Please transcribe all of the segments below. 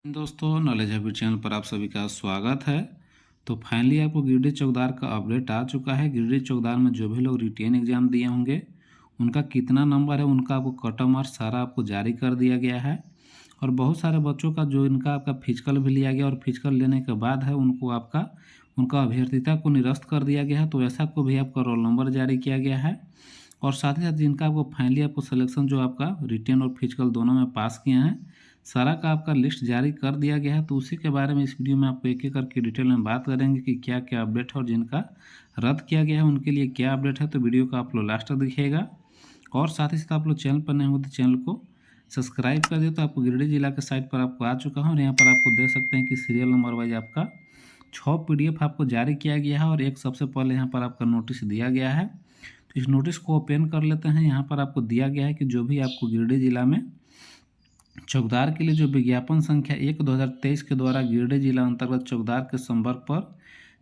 दोस्तों, knowledge habit channel पर आप सभी का स्वागत है। तो फाइनली आपको गिरिडीह चौकीदार का अपडेट आ चुका है। गिरिडीह चौकीदार में जो भी लोग रिटेन एग्जाम दिए होंगे उनका कितना नंबर है, उनका आपको कट ऑफ मार्क्स सारा आपको जारी कर दिया गया है। और बहुत सारे बच्चों का जो इनका आपका फिजिकल भी लिया गया और फिजिकल लेने के बाद है उनको उनका अभ्यर्थिता को निरस्त कर दिया गया है। तो ऐसा को भी आपका रोल नंबर जारी किया गया है। और साथ ही साथ जिनका आपको फाइनली आपको सिलेक्शन जो आपका रिटेन और फिजिकल दोनों में पास किए हैं, सारा का आपका लिस्ट जारी कर दिया गया है। तो उसी के बारे में इस वीडियो में आपको एक एक करके डिटेल में बात करेंगे कि क्या क्या अपडेट है और जिनका रद्द किया गया है उनके लिए क्या अपडेट है। तो वीडियो को आप लोग लास्ट तक दिखिएगा। और साथ ही साथ आप लोग चैनल पर नए हो तो चैनल को सब्सक्राइब कर दिए। तो आपको गिरिडीह जिला के साइट पर आपको आ चुका हूँ और यहाँ पर आपको देख सकते हैं कि सीरियल नंबर वाइज आपका 6 PDF आपको जारी किया गया है और एक सबसे पहले यहाँ पर आपका नोटिस दिया गया है। तो इस नोटिस को ओपन कर लेते हैं। यहाँ पर आपको दिया गया है कि जो भी आपको गिरिडीह जिला में चौकीदार के लिए जो विज्ञापन संख्या 1/2023 के द्वारा गिरिडीह जिला अंतर्गत चौकीदार के संपर्क पर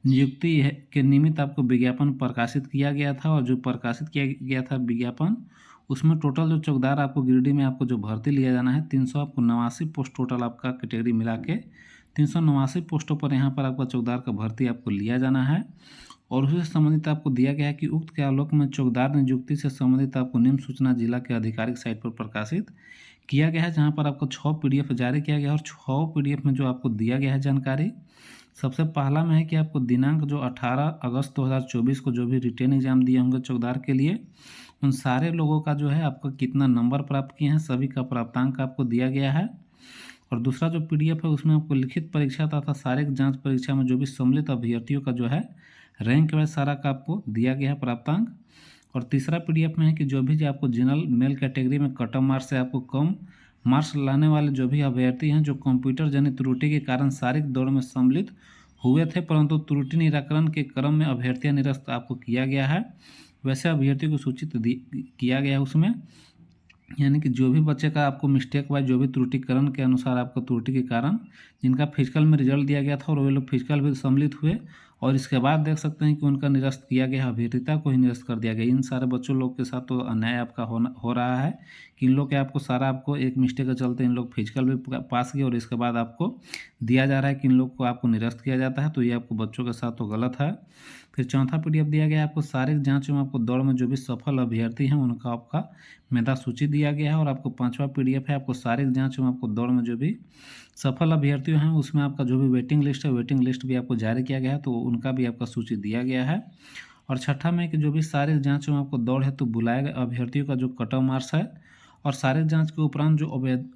नियुक्ति के निमित्त आपको विज्ञापन प्रकाशित किया गया था। और जो प्रकाशित किया गया था विज्ञापन, उसमें टोटल जो चौकीदार आपको गिरिडीह में आपको जो भर्ती लिया जाना है 389 पोस्ट टोटल आपका कैटेगरी मिला के 389 पोस्टों पर यहाँ पर आपका चौकीदार का भर्ती आपको लिया जाना है। और उससे संबंधित आपको दिया गया है कि उक्त के आलोक में चौकीदार नियुक्ति से संबंधित आपको निम्न सूचना जिला के आधिकारिक साइट पर प्रकाशित किया गया है, जहां पर आपको 6 PDF जारी किया गया है। और 6 PDF में जो आपको दिया गया है जानकारी, सबसे पहला में है कि आपको दिनांक जो 18 अगस्त 2024 को जो भी रिटेन एग्जाम दिए होंगे चौकीदार के लिए, उन सारे लोगों का जो है आपका कितना नंबर प्राप्त किए हैं, सभी का प्राप्तांक आपको दिया गया है। और दूसरा जो PDF है उसमें आपको लिखित परीक्षा तथा शारीरिक जांच परीक्षा में जो भी सम्मिलित अभ्यर्थियों का जो है रैंक वाइज सारा का आपको दिया गया है प्राप्तांक। और तीसरा PDF में है कि जो भी आपको जनरल मेल कैटेगरी में कट ऑफ मार्क्स से आपको कम मार्क्स लाने वाले जो भी अभ्यर्थी हैं जो कंप्यूटर जनित त्रुटि के कारण शारीरिक दौड़ में सम्मिलित हुए थे परंतु त्रुटि निराकरण के क्रम में अभ्यर्थियां निरस्त आपको किया गया है, वैसे अभ्यर्थियों को सूचित किया गया है उसमें। यानी कि जो भी बच्चे का आपको मिस्टेक वाइज जो भी त्रुटिकरण के अनुसार आपको त्रुटि के कारण जिनका फिजिकल में रिजल्ट दिया गया था और वे लोग फिजिकल भी सम्मिलित हुए और इसके बाद देख सकते हैं कि उनका निरस्त किया गया, अभ्यर्थिता को ही निरस्त कर दिया गया। इन सारे बच्चों लोग के साथ तो अन्याय आपका हो रहा है कि इन लोग के आपको एक मिस्टेक के चलते इन लोग फिजिकल भी पास किए और इसके बाद आपको दिया जा रहा है कि इन लोग को आपको निरस्त किया जाता है। तो ये आपको बच्चों के साथ तो गलत है। फिर चौथा PDF दिया गया है आपको शारीरिक जाँच में आपको दौड़ में जो भी सफल अभ्यर्थी हैं उनका आपका मेधा सूची दिया गया है। और आपको 5वां PDF है आपको शारीरिक जाँच में आपको दौड़ में जो भी सफल अभ्यर्थी हैं उसमें आपका जो भी वेटिंग लिस्ट है, वेटिंग लिस्ट भी आपको जारी किया गया है, तो उनका भी आपका सूची दिया गया है। और छठा में कि जो भी शारीरिक जाँच में आपको दौड़ है तो बुलाए गए अभ्यर्थियों का जो कट ऑफ मार्क्स है और शारीरिक जांच के उपरांत जो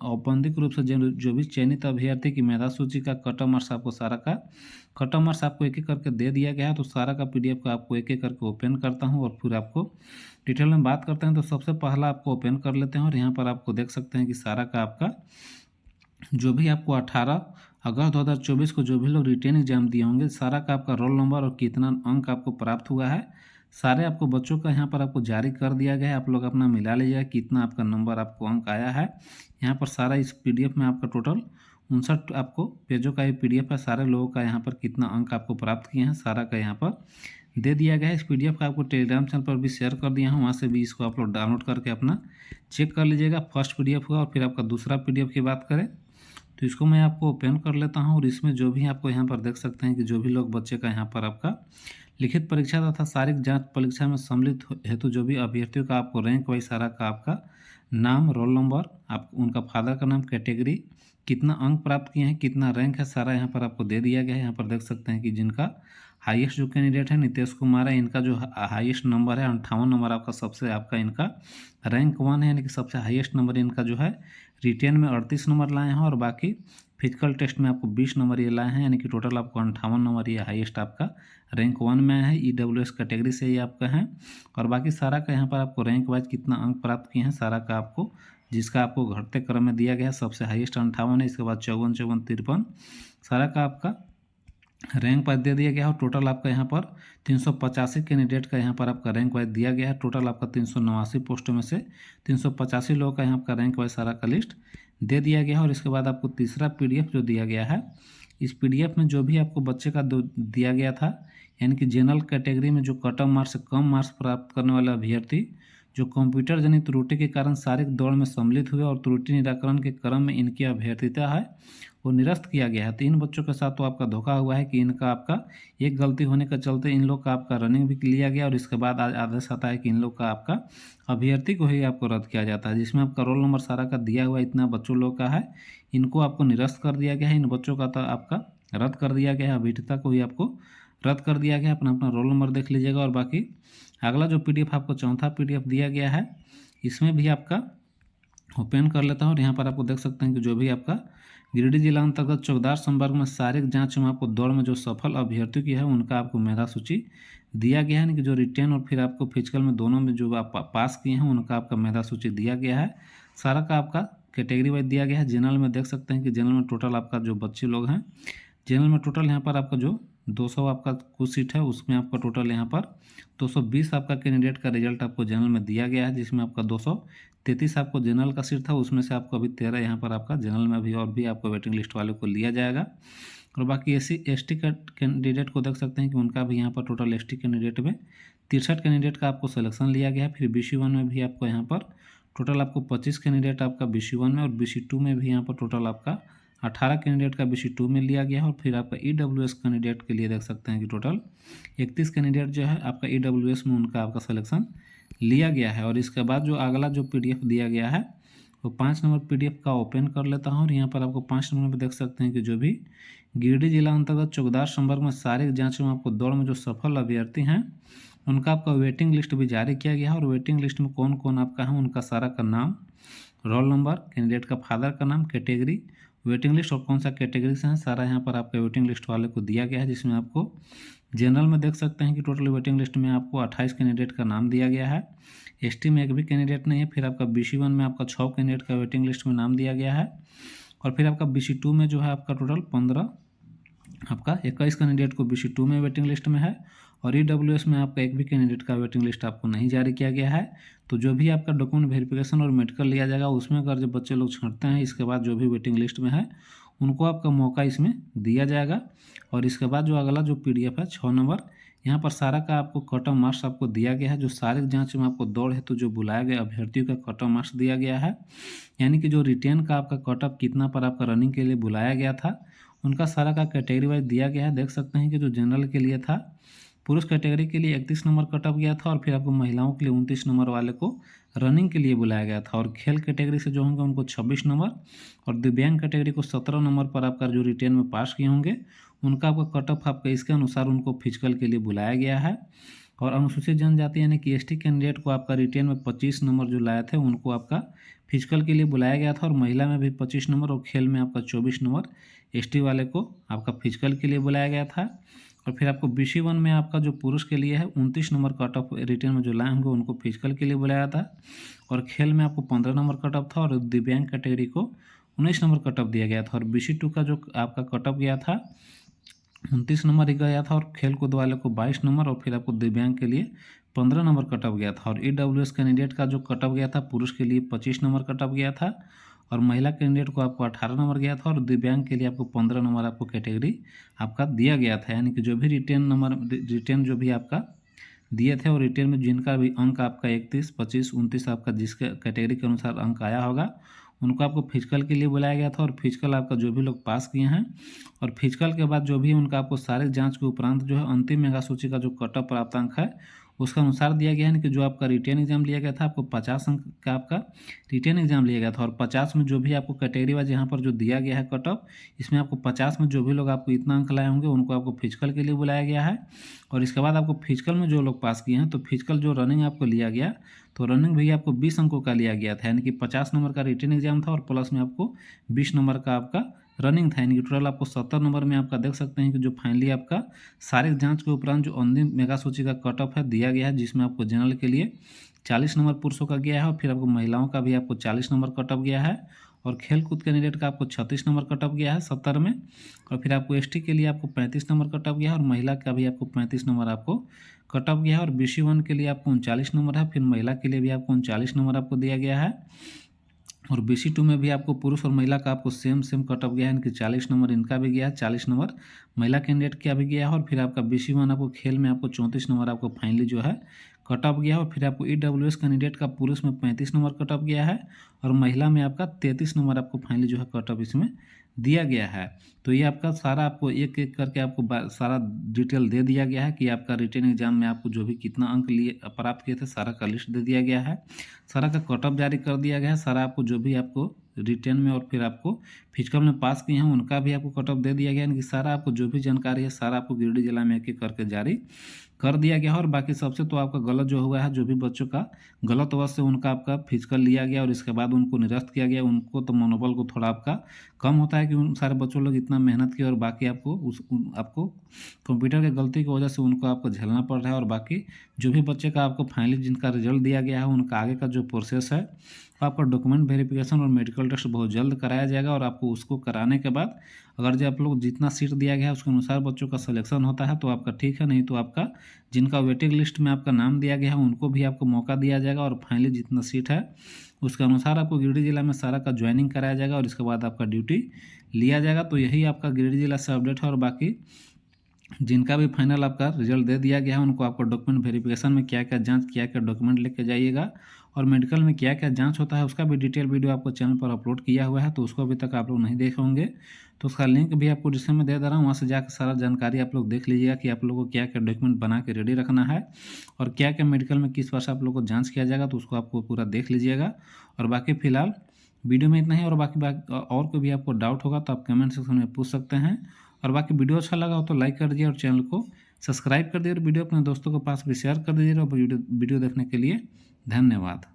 औपबंधिक रूप से जो भी चयनित अभ्यर्थी की मेधा सूची का कट ऑफ मार्क्स आपको सारा का कट ऑफ मार्क्स आपको एक एक करके दे दिया गया है। तो सारा का PDF का आपको एक एक करके ओपन करता हूं और फिर आपको डिटेल में बात करते हैं। तो सबसे पहला आपको ओपन कर लेते हैं और यहाँ पर आपको देख सकते हैं कि सारा का आपका जो भी आपको 18 अगस्त 2024 को जो भी लोग रिटेन एग्जाम दिए होंगे सारा का आपका रोल नंबर और कितना अंक आपको प्राप्त हुआ है सारे आपको बच्चों का यहाँ पर आपको जारी कर दिया गया है। आप लोग अपना मिला लीजिएगा कितना आपका नंबर आपको अंक आया है। यहाँ पर सारा इस PDF में आपका टोटल 59 आपको पेजों का ये PDF है। सारे लोगों का यहाँ पर कितना अंक आपको प्राप्त किए हैं सारा का यहाँ पर दे दिया गया है। इस PDF का आपको टेलीग्राम चैनल पर भी शेयर कर दिया हूँ, वहाँ से भी इसको आप लोग डाउनलोड करके अपना चेक कर लीजिएगा। फर्स्ट PDF हुआ और फिर आपका दूसरा PDF की बात करें तो इसको मैं आपको ओपन कर लेता हूं और इसमें जो भी आपको यहाँ पर देख सकते हैं कि जो भी लोग बच्चे का यहाँ पर आपका लिखित परीक्षा तथा शारीरिक जांच परीक्षा में सम्मिलित हेतु जो भी अभ्यर्थियों का आपको रैंक वाइज सारा का आपका नाम, रोल नंबर, आप उनका फादर का नाम, कैटेगरी, कितना अंक प्राप्त किए हैं, कितना रैंक है, सारा यहाँ पर आपको दे दिया गया है। यहाँ पर देख सकते हैं कि जिनका हाईएस्ट जो कैंडिडेट है नितेश कुमार है, इनका जो हाईएस्ट नंबर है 58 नंबर आपका सबसे आपका इनका रैंक 1 है, यानी कि सबसे हाईएस्ट नंबर इनका जो है रिटेन में 38 नंबर लाए हैं और बाकी फिजिकल टेस्ट में आपको 20 नंबर ये लाए हैं, यानी कि टोटल आपको 58 नंबर ये हाईएस्ट आपका रैंक 1 में है। EWS कैटेगरी से ये आपका है और बाकी सारा का यहाँ पर आपको रैंक वाइज कितना अंक प्राप्त किए हैं सारा का आपको जिसका आपको घटते क्रम में दिया गया है। सबसे हाईएस्ट 58 है, इसके बाद 54, 54, 53 सारा का आपका रैंक वाइज दे दिया गया है। और टोटल आपका यहाँ पर 385 कैंडिडेट का यहाँ पर आपका रैंक वाइज दिया गया है। टोटल आपका 389 पोस्टों में से 385 लोगों का यहाँ का रैंक वाइज सारा का लिस्ट दे दिया गया है। और इसके बाद आपको तीसरा PDF जो दिया गया है, इस PDF में जो भी आपको बच्चे का दिया गया था, यानी कि जनरल कैटेगरी में जो कट ऑफ मार्क्स से कम मार्क्स प्राप्त करने वाले अभ्यर्थी जो कंप्यूटर जनित त्रुटि के कारण शारीरिक दौड़ में सम्मिलित हुए और त्रुटि निराकरण के क्रम में इनकी अभ्यर्थिता है वो निरस्त किया गया है। तो इन बच्चों के साथ तो आपका धोखा हुआ है कि इनका आपका एक गलती होने के चलते इन लोग का आपका रनिंग भी लिया गया और इसके बाद आदेश आता है कि इन लोग का आपका अभ्यर्थी को ही आपको रद्द किया जाता है, जिसमें आपका रोल नंबर सारा का दिया हुआ इतना बच्चों लोग का है, इनको आपको निरस्त कर दिया गया है। इन बच्चों का तो आपका रद्द कर दिया गया है, अभ्यर्थता को ही आपको रद्द कर दिया गया है। अपना अपना रोल नंबर देख लीजिएगा। और बाकी अगला जो PDF आपको चौथा PDF दिया गया है, इसमें भी आपका ओपन कर लेता हूँ और यहाँ पर आपको देख सकते हैं कि जो भी आपका गिरिडीह जिला अंतर्गत चौकीदार संवर्ग में शारीरिक जांच में आपको दौड़ में जो सफल अभ्यर्थियों की है उनका आपको मेधा सूची दिया गया है, कि जो रिटेन और फिर आपको फिजिकल में दोनों में जो आप पास किए हैं उनका आपका मेधा सूची दिया गया है। सारा का आपका कैटेगरी वाइज दिया गया है। जनरल में देख सकते हैं कि जनरल में टोटल आपका जो बच्चे लोग हैं, जनरल में टोटल यहाँ पर आपका जो 200 आपका कुछ सीट है उसमें आपका टोटल यहाँ पर 220 आपका कैंडिडेट का रिजल्ट आपको जनरल में दिया गया है, जिसमें आपका 233 आपको जनरल का सीट था, उसमें से आपको अभी 13 यहाँ पर आपका जनरल में अभी और भी आपको वेटिंग लिस्ट वाले को लिया जाएगा। और बाकी SC/ST का कैंडिडेट को देख सकते हैं कि उनका भी यहाँ पर टोटल ST कैंडिडेट में 63 कैंडिडेट का आपको सिलेक्शन लिया गया है। फिर BC1 में भी आपको यहाँ पर टोटल आपको 25 कैंडिडेट आपका BC1 में, और BC2 में भी यहाँ पर टोटल आपका 18 कैंडिडेट का BC2 में लिया गया है। और फिर आपका EWS कैंडिडेट के लिए देख सकते हैं कि टोटल 31 कैंडिडेट जो है आपका EWS में उनका आपका सिलेक्शन लिया गया है। और इसके बाद जो अगला जो PDF दिया गया है वो 5 नंबर PDF का ओपन कर लेता हूँ। और यहाँ पर आपको 5 नंबर में देख सकते हैं कि जो भी गिरिडीह जिला अंतर्गत चौकीदार संवर्ग में शारीरिक जाँच में आपको दौड़ में जो सफल अभ्यर्थी हैं उनका आपका वेटिंग लिस्ट भी जारी किया गया है। और वेटिंग लिस्ट में कौन कौन आपका है उनका सारा का नाम, रोल नंबर, कैंडिडेट का फादर का नाम, कैटेगरी, वेटिंग लिस्ट और कौन सा कैटेगरी से है, सारा यहाँ पर आपका वेटिंग लिस्ट वाले को दिया गया है। जिसमें आपको जनरल में देख सकते हैं कि टोटल वेटिंग लिस्ट में आपको 28 कैंडिडेट का नाम दिया गया है। ST में एक भी कैंडिडेट नहीं है। फिर आपका BC1 में आपका 6 कैंडिडेट का वेटिंग लिस्ट में नाम दिया गया है। और फिर आपका BC2 में जो है आपका टोटल 21 कैंडिडेट को BC2 में वेटिंग लिस्ट में है। और EWS में आपका एक भी कैंडिडेट का वेटिंग लिस्ट आपको नहीं जारी किया गया है। तो जो भी आपका डॉक्यूमेंट वेरिफिकेशन और मेडिकल लिया जाएगा उसमें अगर जब बच्चे लोग छांटते हैं इसके बाद जो भी वेटिंग लिस्ट में है उनको आपका मौका इसमें दिया जाएगा। और इसके बाद जो अगला जो PDF है 6 नंबर, यहाँ पर सारा का आपको कट ऑफ मार्क्स आपको दिया गया है। जो शारीरिक जांच में आपको दौड़ हेतु जो बुलाए गए अभ्यर्थियों का कट ऑफ मार्क्स दिया गया है, यानी कि जो रिटेन का आपका कट ऑफ कितना पर आपका रनिंग के लिए बुलाया गया था उनका सारा का कैटेगरी वाइज दिया गया है। देख सकते हैं कि जो जनरल के लिए था, पुरुष कैटेगरी के लिए 31 नंबर कट ऑफ गया था। और फिर आपको महिलाओं के लिए 29 नंबर वाले को रनिंग के लिए बुलाया गया था। और खेल कैटेगरी से जो होंगे उनको 26 नंबर, और दिव्यांग कैटेगरी को 17 नंबर पर आपका जो रिटेन में पास किए होंगे उनका आपका कट ऑफ आपका इसके अनुसार उनको फिजिकल के लिए बुलाया गया है। और अनुसूचित जनजाति यानी कि ST कैंडिडेट को आपका रिटेन में 25 नंबर जो लाए थे उनको आपका फिजिकल के लिए बुलाया गया था। और महिला में भी 25 नंबर और खेल में आपका 24 नंबर ST वाले को आपका फिजिकल के लिए बुलाया गया था। और फिर आपको BC1 में आपका जो पुरुष के लिए है 29 नंबर कट ऑफ रिटेन में जो लाए होंगे उनको फिजिकल के लिए बुलाया था। और खेल में आपको 15 नंबर कट ऑफ था। और दिव्यांग कैटेगरी को 19 नंबर कट ऑफ दिया गया था। और BC2 का जो आपका कट ऑफ गया था 29 नंबर ही गया था। और खेल कूद वाले को 22 नंबर और फिर आपको दिव्यांग के लिए 15 नंबर कट ऑफ गया था। और EWS कैंडिडेट का जो कट ऑफ गया था पुरुष के लिए 25 नंबर कट ऑफ गया था। और महिला कैंडिडेट को आपको 18 नंबर गया था। और दिव्यांग के लिए आपको 15 नंबर आपको कैटेगरी आपका दिया गया था। यानी कि जो भी रिटेन जो भी आपका दिए थे और रिटेन में जिनका भी अंक आपका 31, 25, 29 आपका जिसके कैटेगरी के अनुसार अंक आया होगा उनको आपको फिजिकल के लिए बुलाया गया था। और फिजिकल आपका जो भी लोग पास किए हैं और फिजिकल के बाद जो भी उनका आपको शारीरिक जांच के उपरांत जो है अंतिम मेगा सूची का जो कट ऑफ प्राप्तांक है उसका अनुसार दिया गया है कि जो आपका रिटेन एग्जाम लिया गया था आपको 50 अंक का आपका रिटेन एग्जाम लिया गया था। और 50 में जो भी आपको कैटेगरी वाइज यहाँ पर जो दिया गया है कट ऑफ, इसमें आपको 50 में जो भी लोग आपको इतना अंक लाए होंगे उनको आपको फिजिकल के लिए बुलाया गया है। और इसके बाद आपको फिजिकल में जो लोग पास किए हैं तो फिजिकल जो रनिंग आपको लिया गया तो रनिंग भी आपको 20 अंकों का लिया गया था। यानी कि 50 नंबर का रिटेन एग्जाम था और प्लस में आपको 20 नंबर का आपका रनिंग था। यानी कि टोटल आपको 70 नंबर में आपका देख सकते हैं कि जो फाइनली आपका शारीरिक जांच के उपरांत जो अंतिम मेगा सूची का कट ऑफ है दिया गया है, जिसमें आपको जनरल के लिए 40 नंबर पुरुषों का गया है। और फिर आपको महिलाओं का भी आपको 40 नंबर कट ऑफ गया है। और खेल कूद कैंडिडेट का आपको 36 नंबर कट ऑफ गया है 70 में। और फिर आपको ST के लिए आपको 35 नंबर कट ऑफ गया है। और महिला का भी आपको 35 नंबर आपको कट ऑफ गया है। और BC1 के लिए आपको 39 नंबर है। फिर महिला के लिए भी आपको 39 नंबर आपको दिया गया है। और BC2 में भी आपको पुरुष और महिला का आपको सेम कट ऑफ गया है, इनकी 40 नंबर इनका भी गया है, 40 नंबर महिला कैंडिडेट का भी गया है। और फिर आपका BC1 आपको खेल में आपको 34 नंबर आपको फाइनली जो है कट ऑफ गया है। और फिर आपको EWS कैंडिडेट का पुरुष में 35 नंबर कट ऑफ गया है। और महिला में आपका 33 नंबर आपको फाइनली जो है कट ऑफ इसमें दिया गया है। तो ये आपका सारा आपको एक एक करके आपको सारा डिटेल दे दिया गया है कि आपका रिटेन एग्जाम में आपको जो भी कितना अंक लिए प्राप्त किए थे, सारा का लिस्ट दे दिया गया है, सारा का कट ऑफ जारी कर दिया गया है, सारा आपको जो भी आपको रिटेन में और फिर आपको फिजिकल में पास किए हैं उनका भी आपको कट ऑफ दे दिया गया है। यानी कि सारा आपको जो भी जानकारी है सारा आपको गिरिडीह जिला में एक एक करके जारी कर दिया गया है। और बाकी सबसे तो आपका गलत जो हुआ है, जो भी बच्चों का गलत वजह से उनका आपका फिजिकल लिया गया और इसके बाद उनको निरस्त किया गया, उनको तो मनोबल को थोड़ा आपका कम होता है कि उन सारे बच्चों लोग इतना मेहनत किए और बाकी आपको आपको कंप्यूटर की गलती की वजह से उनको आपको झेलना पड़ रहा है। और बाकी जो भी बच्चे का आपको फाइनली जिनका रिजल्ट दिया गया है उनका आगे का जो प्रोसेस है आपका डॉक्यूमेंट वेरिफिकेशन और मेडिकल टेस्ट बहुत जल्द कराया जाएगा। और आपको उसको कराने के बाद अगर जो आप लोग जितना सीट दिया गया है उसके अनुसार बच्चों का सिलेक्शन होता है तो आपका ठीक है, नहीं तो आपका जिनका वेटिंग लिस्ट में आपका नाम दिया गया है उनको भी आपको मौका दिया जाएगा और फाइनली जितना सीट है उसके अनुसार आपको गिरिडीह जिला में सारा का ज्वाइनिंग कराया जाएगा और इसके बाद आपका ड्यूटी लिया जाएगा। तो यही आपका गिरिडीह जिला से अपडेट है। और बाकी जिनका भी फाइनल आपका रिजल्ट दे दिया गया है उनको आपको डॉक्यूमेंट वेरिफिकेशन में क्या क्या जांच, क्या क्या डॉक्यूमेंट लेके जाइएगा और मेडिकल में क्या क्या जांच होता है उसका भी डिटेल वीडियो आपको चैनल पर अपलोड किया हुआ है, तो उसको अभी तक आप लोग नहीं देखे होंगे तो उसका लिंक भी आपको डिस्क्रिप्शन में दे रहा हूँ, वहाँ से जाकर सारा जानकारी आप लोग देख लीजिएगा कि आप लोगों को क्या क्या डॉक्यूमेंट बना के रेडी रखना है और क्या क्या मेडिकल में किस वर्ष आप लोग को जाँच किया जाएगा, तो उसको आपको पूरा देख लीजिएगा। और बाकी फिलहाल वीडियो में इतना ही। और बाकी और कोई भी आपको डाउट होगा तो आप कमेंट सेक्शन में पूछ सकते हैं। और बाकी वीडियो अच्छा लगा हो तो लाइक कर दीजिए और चैनल को सब्सक्राइब कर दीजिए और वीडियो अपने दोस्तों के पास भी शेयर कर दीजिए। और वीडियो देखने के लिए धन्यवाद।